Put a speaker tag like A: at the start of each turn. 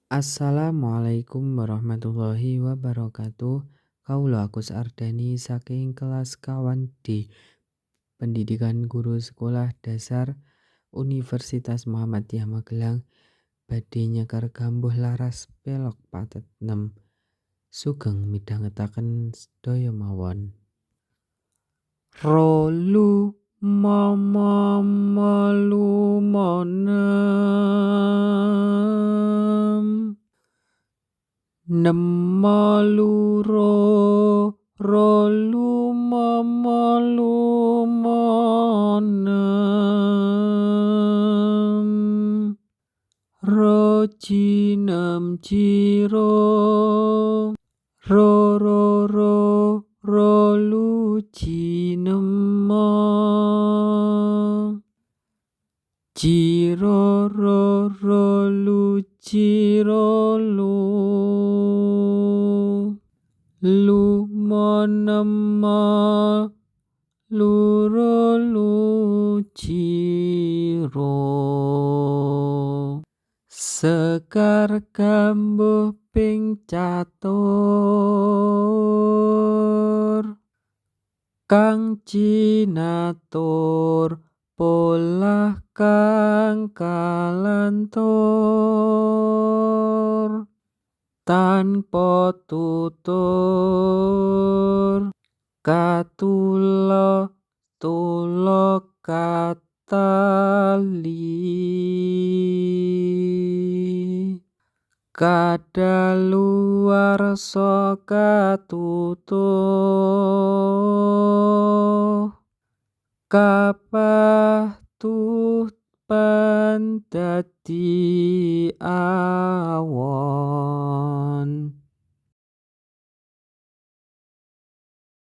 A: Assalamualaikum warahmatullahi wabarakatuh. Kaula Agus Ardani saking kelas kawan D Pendidikan Guru Sekolah Dasar Universitas Muhammadiyah Magelang badhe nyekar gambuh laras pelok patet 6. Sugeng midhangetaken sedaya mawon. Rolu mama malu monem Nemaluro rolu mamalu monem Rojinem ciro rolu cinema Ciroro cirolu lumonema lurolu ciro Sekar gambuh ping catur Kang cinatur polah kang kalantur tanpa tutur katulo tulo katali kadaluwarsa katutuh kapatuh pan dadi awon